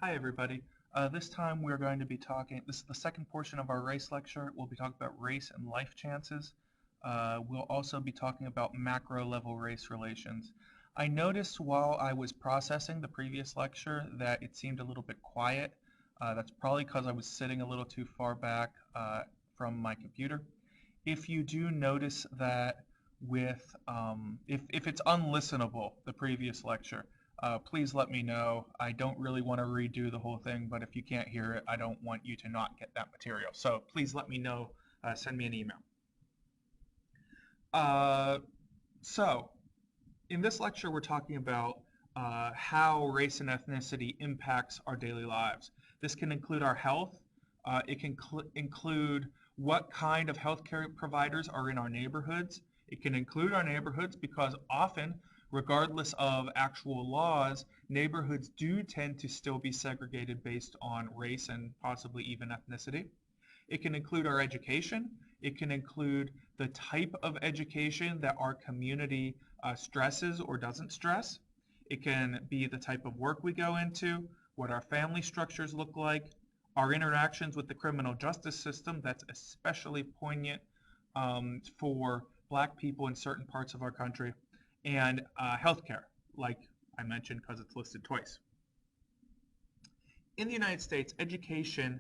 Hi, everybody. This time we're going to be this is the second portion of our race lecture. We'll be talking about race and life chances. We'll also be talking about macro level race relations. I noticed while I was processing the previous lecture that it seemed a little bit quiet. That's probably because I was sitting a little too far back from my computer. If you do notice that if it's unlistenable, the previous lecture, please let me know. I don't really want to redo the whole thing, but if you can't hear it, I don't want you to not get that material. So please let me know. Send me an email. Uh, so in this lecture, we're talking about how race and ethnicity impacts our daily lives. This can include our health. It can include what kind of healthcare providers are in our neighborhoods. It can include our neighborhoods because often, regardless of actual laws, neighborhoods do tend to still be segregated based on race and possibly even ethnicity. It can include our education. It can include the type of education that our community stresses or doesn't stress. It can be the type of work we go into, what our family structures look like, our interactions with the criminal justice system. That's especially poignant for Black people in certain parts of our country, and healthcare, like I mentioned, because it's listed twice. In the United States, education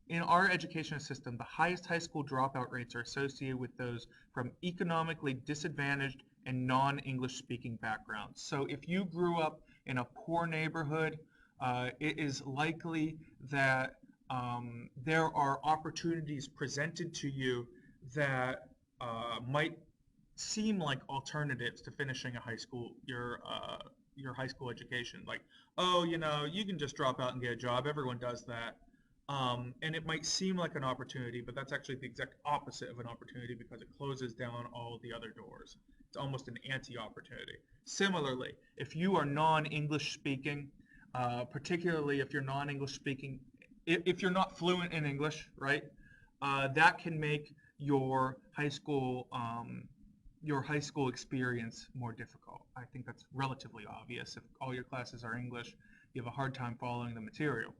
in our education system, the highest high school dropout rates are associated with those from economically disadvantaged and non-English speaking backgrounds. So if you grew up in a poor neighborhood, it is likely that there are opportunities presented to you that might seem like alternatives to finishing a your high school education. Like, oh, you can just drop out and get a job. Everyone does that. And it might seem like an opportunity, but that's actually the exact opposite of an opportunity because it closes down all of the other doors. It's almost an anti-opportunity. Similarly, if you are non-English speaking, particularly if you're non-English speaking, if you're not fluent in English, right, that can make your high school experience more difficult. I think that's relatively obvious. If all your classes are English, you have a hard time following the material.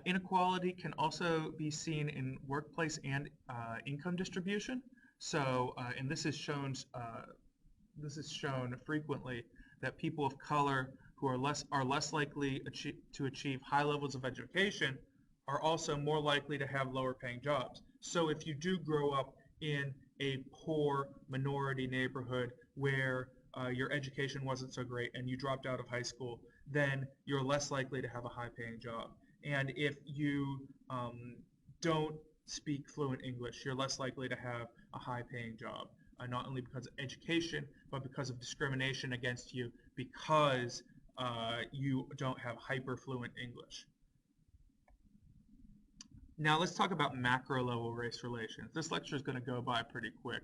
Inequality can also be seen in workplace and income distribution. So, and this is shown frequently that people of color who are less likely to achieve high levels of education are also more likely to have lower paying jobs. So if you do grow up in a poor minority neighborhood where your education wasn't so great and you dropped out of high school, then you're less likely to have a high paying job. And if you don't speak fluent English, you're less likely to have a high paying job, not only because of education, but because of discrimination against you because you don't have hyper fluent English. Now let's talk about macro level race relations. This lecture is going to go by pretty quick.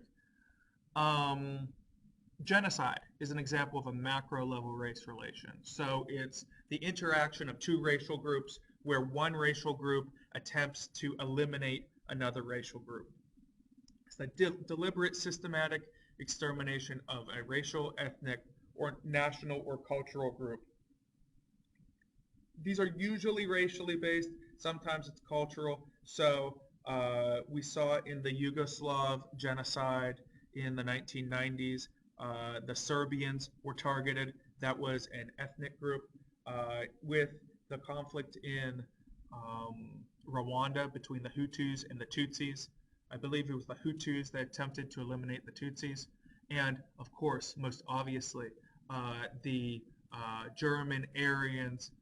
Genocide is an example of a macro level race relation. So it's the interaction of two racial groups where one racial group attempts to eliminate another racial group. It's the deliberate systematic extermination of a racial, ethnic, or national or cultural group. These are usually racially based. Sometimes it's cultural. So we saw in the Yugoslav genocide in the 1990s, the Serbians were targeted. That was an ethnic group. With the conflict in Rwanda between the Hutus and the Tutsis, I believe it was the Hutus that attempted to eliminate the Tutsis. And of course, most obviously, the German Aryans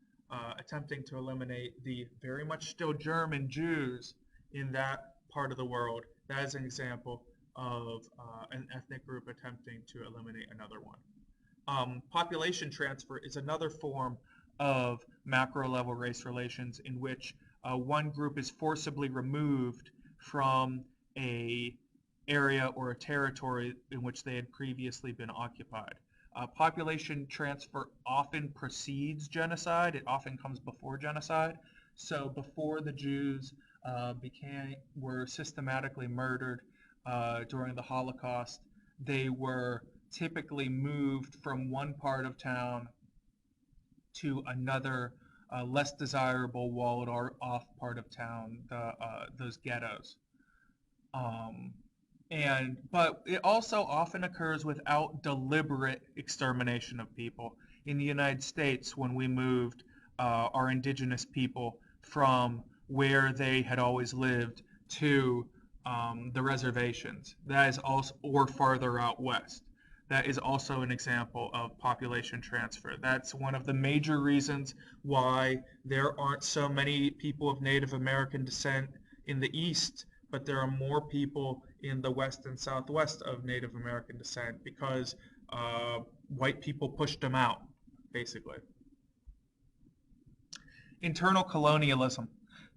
attempting to eliminate the very much still German Jews in that part of the world. That is an example of an ethnic group attempting to eliminate another one. Population transfer is another form of macro level race relations in which one group is forcibly removed from a area or a territory in which they had previously been occupied. Population transfer often precedes genocide. It often comes before genocide. So before the Jews were systematically murdered during the Holocaust, they were typically moved from one part of town to another less desirable walled or off part of town, those ghettos. Um, but it also often occurs without deliberate extermination of people. In the United States, when we moved our indigenous people from where they had always lived to the reservations, that is also, or farther out west, that is also an example of population transfer. That's one of the major reasons why there aren't so many people of Native American descent in the East, but there are more people in the West and Southwest of Native American descent because white people pushed them out, basically. Internal colonialism.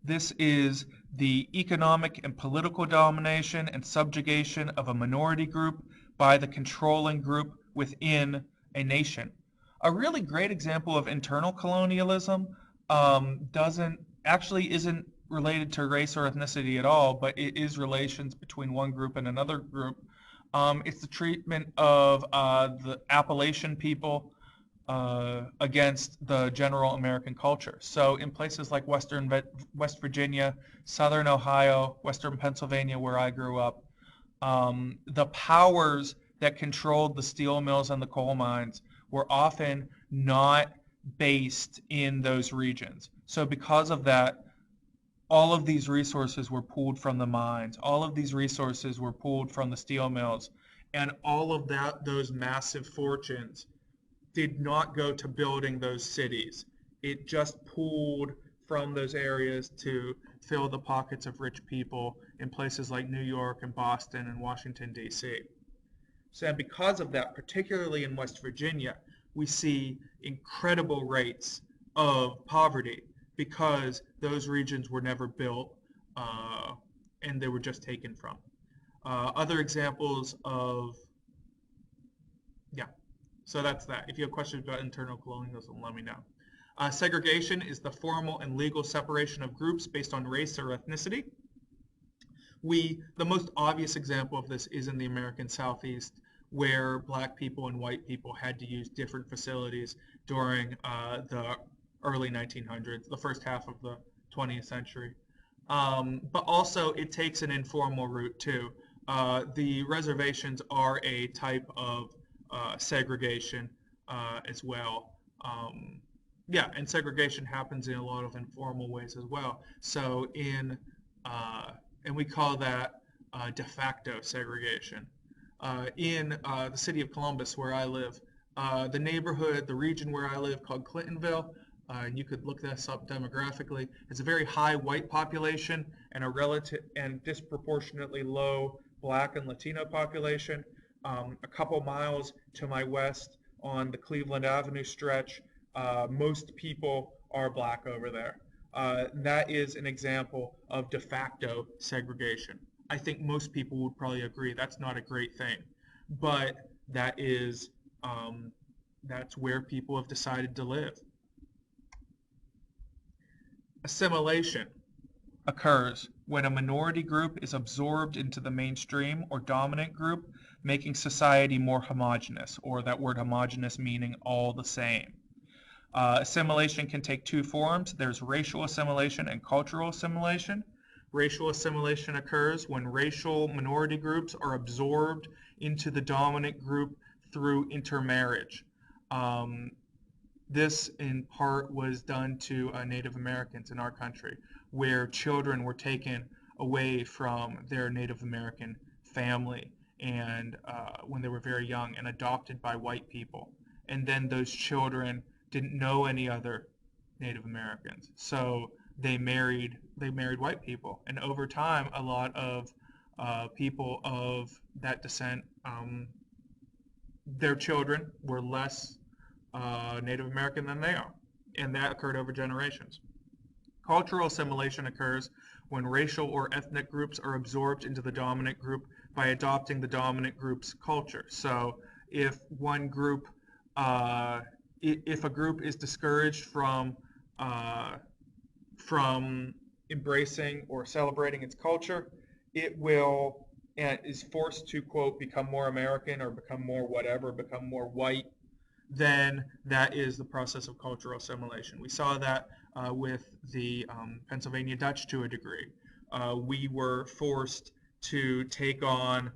This is the economic and political domination and subjugation of a minority group by the controlling group within a nation. A really great example of internal colonialism isn't related to race or ethnicity at all, but it is relations between one group and another group. It's the treatment of the Appalachian people against the general American culture. So in places like West Virginia, Southern Ohio, Western Pennsylvania, where I grew up, the powers that controlled the steel mills and the coal mines were often not based in those regions. So because of that, all of these resources were pulled from the mines. All of these resources were pulled from the steel mills. And all of those massive fortunes did not go to building those cities. It just pulled from those areas to fill the pockets of rich people in places like New York and Boston and Washington, D.C. So because of that, particularly in West Virginia, we see incredible rates of poverty because those regions were never built and they were just taken from. Other examples of, yeah, so that's that. If you have questions about internal colonialism, let me know. Segregation is the formal and legal separation of groups based on race or ethnicity. The most obvious example of this is in the American Southeast, where black people and white people had to use different facilities during the early 1900s, the first half of the 20th century. But also it takes an informal route too. The reservations are a type of segregation as well. And segregation happens in a lot of informal ways as well. So and we call that de facto segregation. In the city of Columbus, where I live, the region where I live called Clintonville, and you could look this up demographically, it's a very high white population and a relative and disproportionately low black and Latino population. A couple miles to my west on the Cleveland Avenue stretch, most people are black over there. That is an example of de facto segregation. I think most people would probably agree that's not a great thing, but that's where people have decided to live. Assimilation occurs when a minority group is absorbed into the mainstream or dominant group, making society more homogeneous, or that word homogeneous meaning all the same. Assimilation can take two forms. There's racial assimilation and cultural assimilation. Racial assimilation occurs when racial minority groups are absorbed into the dominant group through intermarriage. This, in part, was done to Native Americans in our country, where children were taken away from their Native American family and when they were very young and adopted by white people. And then those children didn't know any other Native Americans, so they married white people. And over time, a lot of people of that descent, their children were less Native American than they are, and that occurred over generations. Cultural assimilation occurs when racial or ethnic groups are absorbed into the dominant group by adopting the dominant group's culture. So if one group, if a group is discouraged from embracing or celebrating its culture, it will and is forced to, quote, become more American or become more whatever, become more white, then that is the process of cultural assimilation. We saw that with the Pennsylvania Dutch to a degree. We were forced to take on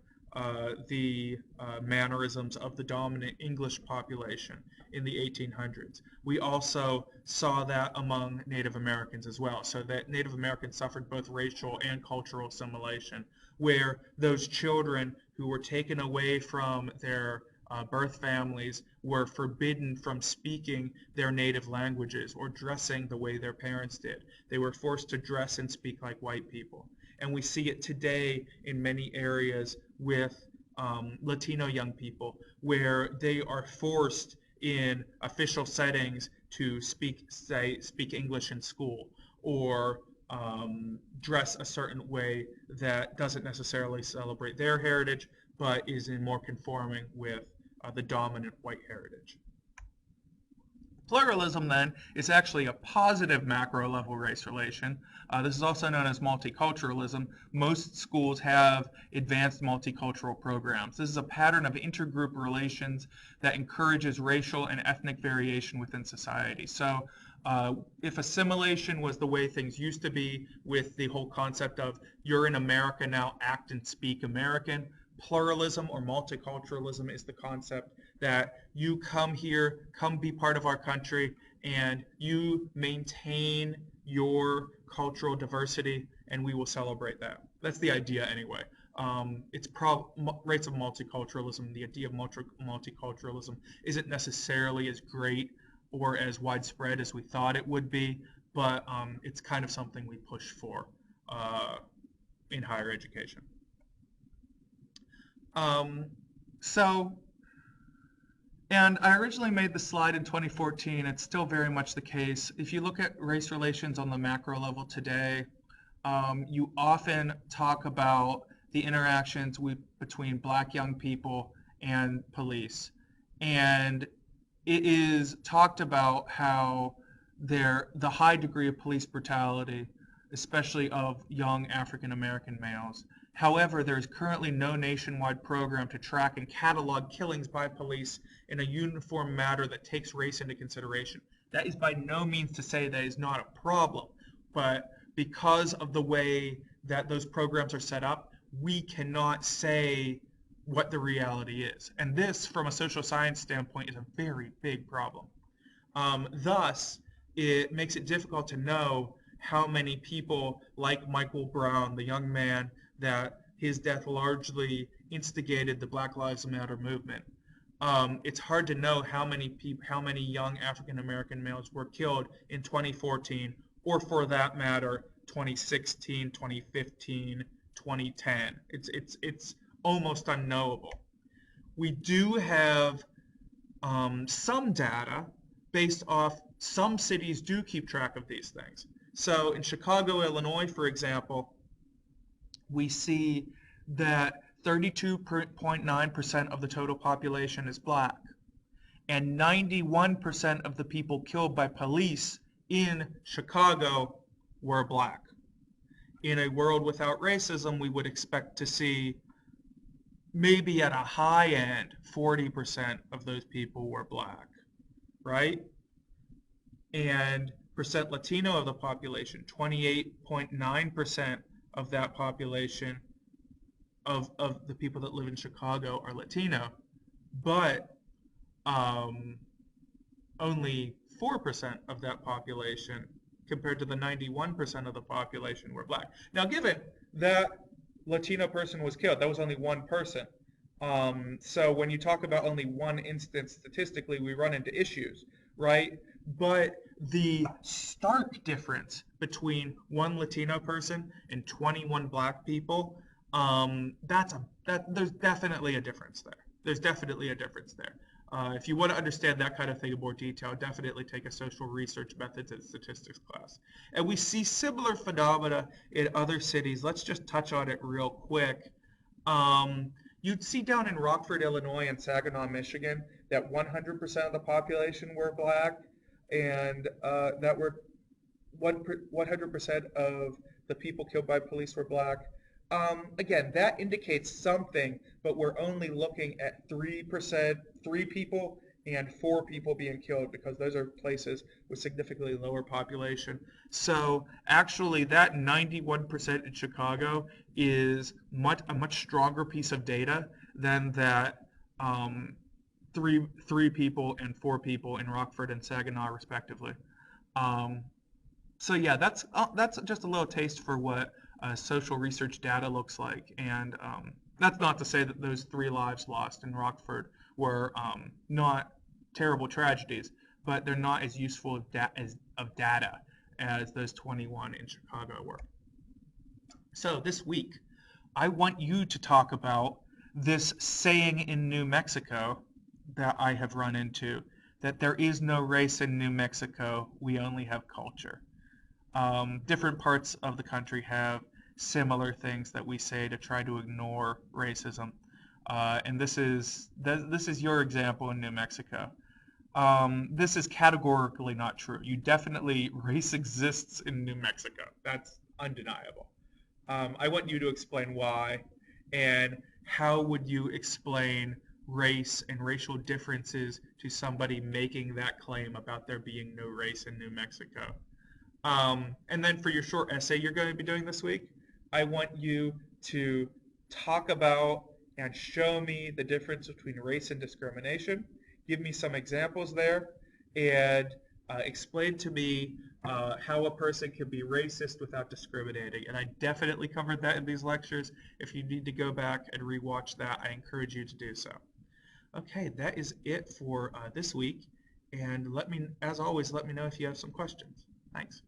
the mannerisms of the dominant English population in the 1800s. We also saw that among Native Americans as well, so that Native Americans suffered both racial and cultural assimilation, where those children who were taken away from their birth families were forbidden from speaking their native languages or dressing the way their parents did. They were forced to dress and speak like white people. And we see it today in many areas with Latino young people, where they are forced in official settings to speak English in school, or dress a certain way that doesn't necessarily celebrate their heritage, but is in more conforming with the dominant white heritage. Pluralism, then, is actually a positive macro-level race relation. This is also known as multiculturalism. Most schools have advanced multicultural programs. This is a pattern of intergroup relations that encourages racial and ethnic variation within society. So if assimilation was the way things used to be, with the whole concept of you're in America now, act and speak American, pluralism or multiculturalism is the concept that you come here, come be part of our country, and you maintain your cultural diversity, and we will celebrate that. That's the idea anyway. It's rates of multiculturalism. The idea of multiculturalism isn't necessarily as great or as widespread as we thought it would be, but it's kind of something we push for in higher education. And I originally made the slide in 2014. It's still very much the case. If you look at race relations on the macro level today, you often talk about the interactions between Black young people and police. And it is talked about how the high degree of police brutality, especially of young African American males. However, there is currently no nationwide program to track and catalog killings by police in a uniform manner that takes race into consideration. That is by no means to say that is not a problem, but because of the way that those programs are set up, we cannot say what the reality is. And this, from a social science standpoint, is a very big problem. Thus, it makes it difficult to know how many people like Michael Brown, the young man that his death largely instigated the Black Lives Matter movement. It's hard to know how many young African American males were killed in 2014, or for that matter, 2016, 2015, 2010. It's almost unknowable. We do have some data based off some cities do keep track of these things. So in Chicago, Illinois, for example, we see that 32.9% of the total population is Black, and 91% of the people killed by police in Chicago were Black. In a world without racism, we would expect to see maybe at a high end, 40% of those people were Black, right? And percent Latino of the population, 28.9% of that population of the people that live in Chicago are Latino, but only 4% of that population compared to the 91% of the population were Black. Now, given that Latino person was killed, that was only one person. So when you talk about only one instance statistically, we run into issues, right? But the stark difference between one Latino person and 21 Black people, there's definitely a difference there. There's definitely a difference there. If you want to understand that kind of thing in more detail, definitely take a social research methods and statistics class. And we see similar phenomena in other cities. Let's just touch on it real quick. You'd see down in Rockford, Illinois and Saginaw, Michigan, that 100% of the population were Black, and that were 100% of the people killed by police were Black. Again, that indicates something, but we're only looking at 3 people and 4 people being killed, because those are places with significantly lower population. So actually that 91% in Chicago is a much stronger piece of data than that three people and 4 people in Rockford and Saginaw respectively. Um, so yeah, that's just a little taste for what social research data looks like, and that's not to say that those 3 lives lost in Rockford were not terrible tragedies, but they're not as useful of data as those 21 in Chicago were. So this week, I want you to talk about this saying in New Mexico that I have run into, that there is no race in New Mexico, we only have culture. Different parts of the country have similar things that we say to try to ignore racism. And this is your example in New Mexico. This is categorically not true. Race exists in New Mexico. That's undeniable. I want you to explain why, and how would you explain race and racial differences to somebody making that claim about there being no race in New Mexico. And then for your short essay you're going to be doing this week, I want you to talk about and show me the difference between race and discrimination. Give me some examples there, and explain to me how a person can be racist without discriminating. And I definitely covered that in these lectures. If you need to go back and rewatch that, I encourage you to do so. Okay, that is it for this week. And as always, let me know if you have some questions. Thanks.